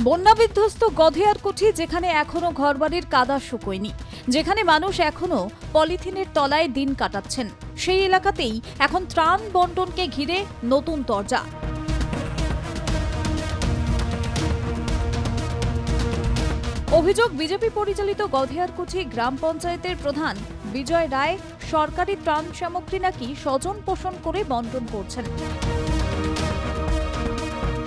বন্যা বিধ্বস্ত গধেয়ারকুঠি, যেখানে এখনো ঘরবাড়ির কাদা শুকোয়নি, যেখানে মানুষ এখনো পলিথিনের তলায় দিন কাটাচ্ছেন, সেই এলাকাতেই এখন ত্রাণ বন্টনকে ঘিরে নতুন তরজা। অভিযোগ, বিজেপি পরিচালিত গধেয়ারকুঠি গ্রাম পঞ্চায়েতের প্রধান বিজয় রায় সরকারি ত্রাণ সামগ্রী নাকি স্বজন পোষণ করে বন্টন করছেন।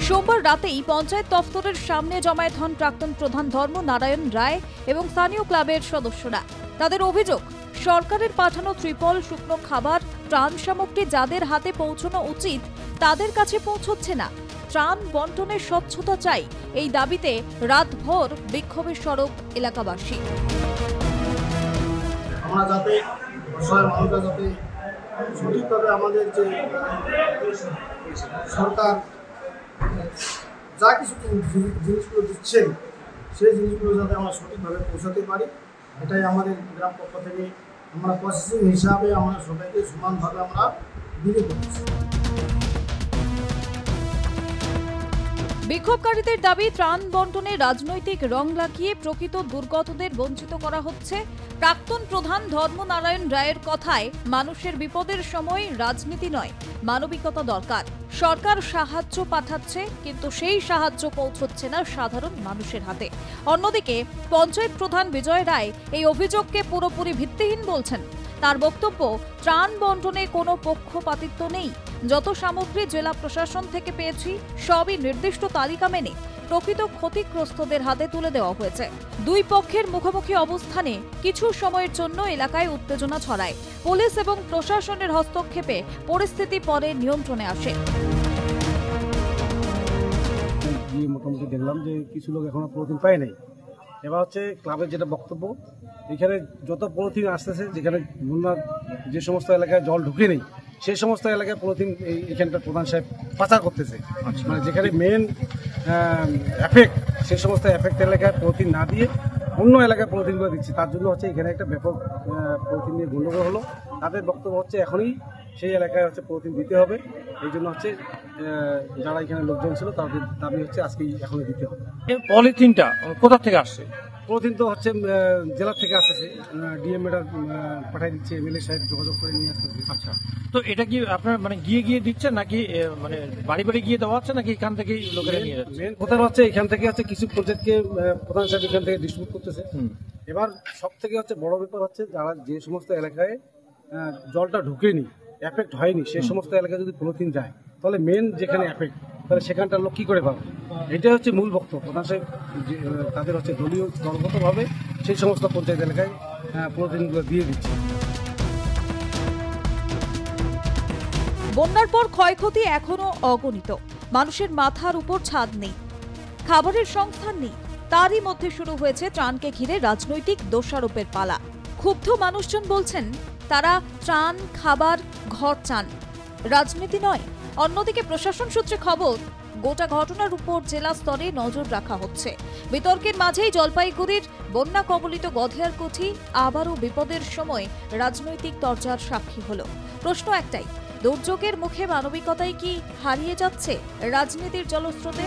সোমবার রাতেই পঞ্চায়েত দফতরের সামনে জমায়েত হন প্রাক্তন প্রধান ধর্মনারায়ণ রায় এবং স্থানীয় ক্লাবের সদস্যরা। তাদের অভিযোগ, সরকারের পাঠানো ত্রিপল, শুকনো খাবার, ত্রাণ সামগ্রী যাদের হাতে পৌঁছানো উচিত তাদের কাছে পৌঁছচ্ছে না। ত্রাণ বন্টনের স্বচ্ছতা চাই, এই দাবিতে রাতভর বিক্ষোভের সরব এলাকাবাসী। আমরা যাতে যাতে সঠিকভাবে আমাদের যে সরকার যা কিছু জিনিসগুলো দিচ্ছেন সেই জিনিসগুলো যাতে আমরা সঠিকভাবে পৌঁছাতে পারি, এটাই আমাদের গ্রাম পক্ষ থেকে আমরা প্রসেসিং হিসাবে আমরা সবাইকে সমানভাবে আমরা বিলি করছি। বিক্ষোভকারীদের দাবি, ত্রাণ বন্টনে রাজনৈতিক রং লাগিয়ে প্রকৃত দুর্গতদের বঞ্চিত করা হচ্ছে। প্রাক্তন প্রধান ধর্মনারায়ণ রায়ের কথায়, মানুষের বিপদের সময় রাজনীতি নয়, মানবিকতা দরকার। সরকার সাহায্য পাঠাচ্ছে, কিন্তু সেই সাহায্য পৌঁছচ্ছে না সাধারণ মানুষের হাতে। অন্যদিকে পঞ্চায়েত প্রধান বিজয় রায় এই অভিযোগকে পুরোপুরি ভিত্তিহীন বলছেন। তার বক্তব্য, ত্রাণ বন্টনে কোনো পক্ষপাতিত্ব নেই। যত সামগ্রী জেলা প্রশাসন থেকে পেয়েছি সবই নির্দিষ্ট তালিকা মেনে প্রকৃত ক্ষতিগ্রস্তদের হাতে তুলে দেওয়া হয়েছে। দুই পক্ষের মুখোমুখি অবস্থানে কিছু সময়ের জন্য এলাকায় উত্তেজনা ছড়ায়। পুলিশ এবং প্রশাসনের হস্তক্ষেপে পরিস্থিতি পরে নিয়ন্ত্রণে আসে। মোটামুটি দেখলাম যে কিছু লোক এখনো পলিথিন পায় নাই। এবার হচ্ছে ক্লাবের যেটা বক্তব্য, এখানে যত পলিথিন আসতেছে, যেখানে বন্যার যে সমস্ত এলাকায় জল ঢুকে নেই সেই সমস্ত এলাকায় পলিথিন এখানকার প্রধান সাহেব পাচার করতেছে। মানে যেখানে মেন এফেক্ট, সেই সমস্ত এফেক্ট এলাকায় পলিথিন না দিয়ে অন্য এলাকায় পলিথিনগুলো দিচ্ছে। তার জন্য হচ্ছে এখানে একটা ব্যাপক পলিথিন নিয়ে গণ্ডগোল হলো। তাদের বক্তব্য হচ্ছে এখনই সেই এলাকায় হচ্ছে পলিথিন দিতে হবে। এই জন্য হচ্ছে যারা এখানে লোকজন ছিল তাদের দাবি হচ্ছে আজকেই এখনই দিতে হবে। পলিথিনটা কোথা থেকে আসছে? পলিথিন তো হচ্ছে জেলা থেকে আসতেছে, ডিএম এটা পাঠাই দিচ্ছে, এমএলএ সাহেব যোগাযোগ করে নিয়ে আসতেছে। আচ্ছা, তো এটা কি আপনার মানে গিয়ে দিচ্ছেন নাকি মানে বাড়ি বাড়ি গিয়ে দেওয়া হচ্ছে নাকি এখান থেকেই লোকেরা নিয়ে যাচ্ছে? মেন কথা হচ্ছে এখান থেকে হচ্ছে কিছু প্রজেক্টকে প্রধান সাহেব এখান থেকে ডিস্ট্রিবিউট করতেছে। এবার সব থেকে হচ্ছে বড় ব্যাপার হচ্ছে যারা যে সমস্ত এলাকায় জলটা ঢুকেনি, এফেক্ট হয়নি, সেই সমস্ত এলাকায় যদি পলিথিন যায় তাহলে মেন যেখানে এফেক্ট, তাহলে সেখানটার লোক কি করে পাবে? এটাই হচ্ছে মূল বক্তব্য। প্রধান সাহেব তাদের হচ্ছে দলগতভাবে সেই সমস্ত পঞ্চায়েত এলাকায় পলিথিনগুলো দিয়ে দিচ্ছে। বন্যার পর ক্ষয়ক্ষতি এখনো অগণিত। মানুষের মাথার উপর ছাদ নেই, খাবারের সংস্থান নেই। তারই মধ্যে শুরু হয়েছে ত্রাণকে ঘিরে রাজনৈতিক দোষারোপের পালা। ক্ষুব্ধ মানুষজন বলছেন তারা ত্রাণ, খাবার, ঘর চান, রাজনীতি নয়। অন্যদিকে প্রশাসন সূত্রে খবর, গোটা ঘটনার উপর জেলা স্তরে নজর রাখা হচ্ছে। বিতর্কের মাঝেই জলপাইগুড়ির বন্যা কবলিত গধেয়ারকুঠি আবারও বিপদের সময় রাজনৈতিক তরজার সাক্ষী হলো। প্রশ্ন একটাই, দুর্যোগের মুখে মানবিকতাই কি হারিয়ে যাচ্ছে রাজনীতির জলস্রোতে?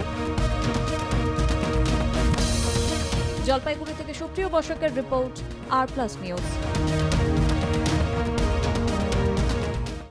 জলপাইগুড়ি থেকে সুপ্রিয় বসাকের রিপোর্ট, আর প্লাস নিউজ।